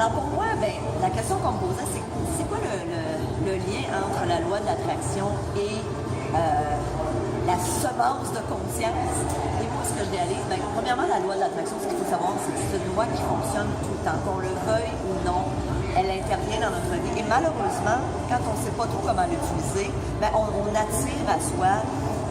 Alors pour moi, ben, la question qu'on me posait, c'est quoi le lien entre la loi de l'attraction et la semence de conscience? Et moi, ce que je réalise, ben, premièrement, la loi de l'attraction, ce qu'il faut savoir, c'est que c'est une loi qui fonctionne tout le temps, qu'on le veuille ou non. Elle intervient dans notre vie. Et malheureusement, quand on ne sait pas trop comment l'utiliser, ben, on attire à soi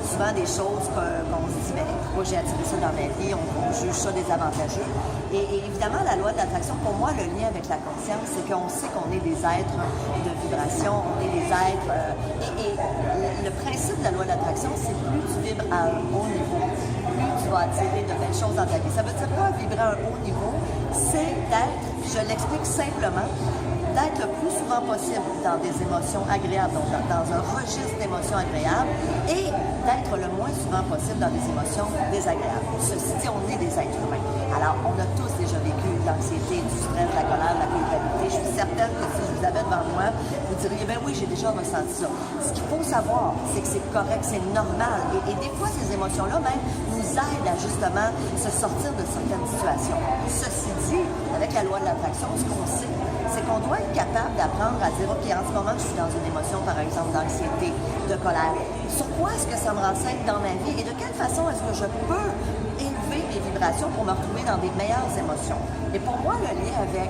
souvent des choses qu'on se dit, ben, pourquoi j'ai attiré ça dans ma vie, on juge ça désavantageux. Et évidemment, la loi de l'attraction, pour moi, le lien avec la conscience, c'est qu'on sait qu'on est des êtres de vibration, on est des êtres... et le principe de la loi de l'attraction, c'est plus tu vibres à un haut niveau, plus tu vas attirer de belles choses dans ta vie. Ça veut dire quoi, vibrer à un haut niveau? C'est d'être, je l'explique simplement, d'être le plus souvent possible dans des émotions agréables, donc dans un registre d'émotions agréables, et d'être le moins souvent possible dans des émotions désagréables. Ceci dit, on est des êtres humains. Alors, on a tous déjà vécu de l'anxiété, du stress, de la colère, de la culpabilité. Je suis certaine que si je vous avais devant moi, vous diriez, ben oui, j'ai déjà ressenti ça. Ce qu'il faut savoir, c'est que c'est correct, c'est normal. Et des fois, ces émotions-là même nous aident à justement se sortir de certaines situations. Ceci dit, avec la loi de l'attraction, ce qu'on sait, c'est qu'on doit être capable d'apprendre à dire, OK, en ce moment, je suis dans une émotion, par exemple, d'anxiété, de colère. Sur quoi est-ce que ça me renseigne dans ma vie et de quelle façon est-ce que je peux élever mes vibrations pour me retrouver dans des meilleures émotions? Et pour moi, le lien avec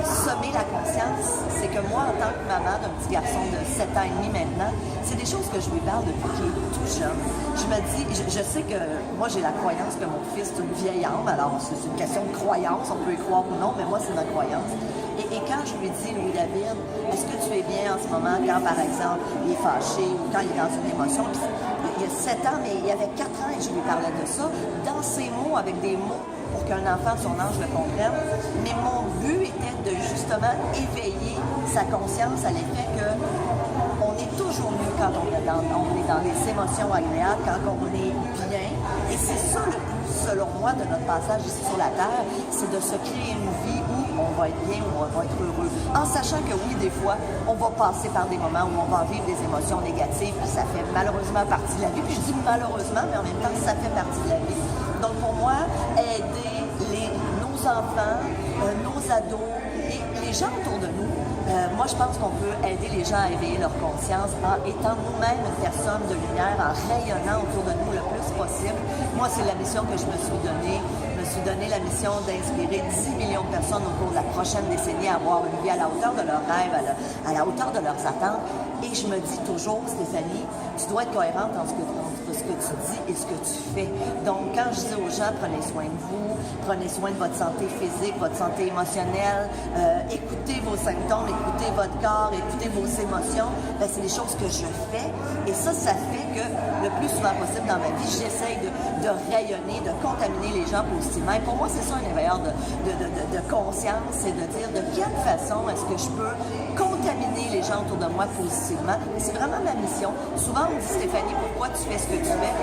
sommer la conscience, c'est que moi, en tant que maman d'un petit garçon de 7 ans et demi maintenant, c'est des choses que je lui parle depuis qu'il est tout jeune. Je me dis, je sais que moi, j'ai la croyance que mon fils est une vieille âme, alors c'est une question de croyance, on peut y croire ou non, mais moi, c'est ma croyance. Et quand je lui dis, Louis-David, est-ce que tu es bien en ce moment quand, par exemple, il est fâché ou quand il est dans une émotion? Puis, il y a 7 ans, mais il y avait 4 ans et je lui parlais de ça, dans ses mots, avec des mots pour qu'un enfant de son âge le comprenne. Mais mon but était de justement éveiller sa conscience à l'effet que on est toujours mieux quand on est dans les émotions agréables, quand on est bien. Et c'est ça le but, selon moi, de notre passage ici sur la Terre, c'est de se créer une vie où on va être bien, où on va être heureux. En sachant que oui, des fois, on va passer par des moments où on va vivre des émotions négatives, puis ça fait malheureusement partie de la vie. Puis je dis malheureusement, mais en même temps, ça fait partie de la vie. Donc pour moi, aider nos enfants, nos ados et les gens autour de nous, moi, je pense qu'on peut aider les gens à éveiller leur conscience en étant nous-mêmes une personne de lumière, en rayonnant autour de nous le plus possible. Moi, c'est la mission que je me suis donnée. Je me suis donné la mission d'inspirer 10 millions de personnes au cours de la prochaine décennie à avoir une vie à la hauteur de leurs rêves, à la hauteur de leurs attentes. Et je me dis toujours, Stéphanie, tu dois être cohérente entre ce que tu dis et ce que tu fais. Donc, quand je dis aux gens, prenez soin de vous, prenez soin de votre santé physique, votre santé émotionnelle, écoutez vos symptômes, écoutez votre corps, écoutez vos émotions, ben, c'est des choses que je fais. Et ça fait que le plus souvent possible dans ma vie, j'essaye de rayonner, de contaminer les gens positivement. Et pour moi, c'est ça un éveilleur de conscience, c'est de dire de quelle façon est-ce que je peux contaminer les gens autour de moi positivement. C'est vraiment ma mission. Souvent, on me dit, Stéphanie, pourquoi tu fais ce que tu fais?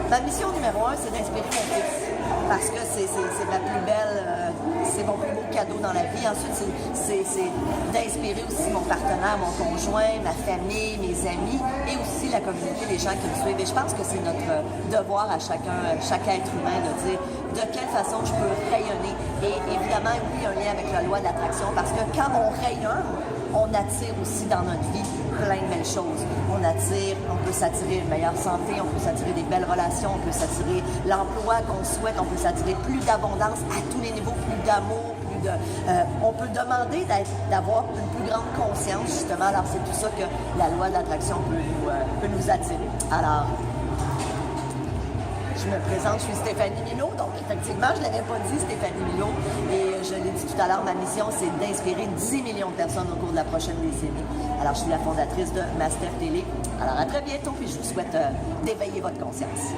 Ma mission numéro 1, c'est d'inspirer mon fils. Parce que c'est ma plus belle, c'est mon plus beau cadeau dans la vie. Ensuite, c'est d'inspirer aussi mon partenaire, mon conjoint, ma famille, mes amis et aussi la communauté, les gens qui me suivent. Et je pense que c'est notre devoir à chaque être humain de dire de quelle façon je peux rayonner. Et évidemment, oui, il y a un lien avec la loi de l'attraction parce que quand on rayonne, on attire aussi dans notre vie plein de belles choses. On peut s'attirer une meilleure santé, on peut s'attirer des belles relations, on peut s'attirer l'emploi qu'on souhaite, on peut s'attirer plus d'abondance à tous les niveaux, plus d'amour, on peut demander d'avoir une plus grande conscience, justement. Alors, c'est tout ça que la loi de l'attraction peut nous attirer. Alors, je me présente, je suis Stéphanie Milot, donc effectivement, je ne l'avais pas dit, Stéphanie Milot, et je l'ai dit tout à l'heure, ma mission, c'est d'inspirer 10 millions de personnes au cours de la prochaine décennie. Alors, je suis la fondatrice de Master Télé. Alors, à très bientôt, puis je vous souhaite d'éveiller votre conscience.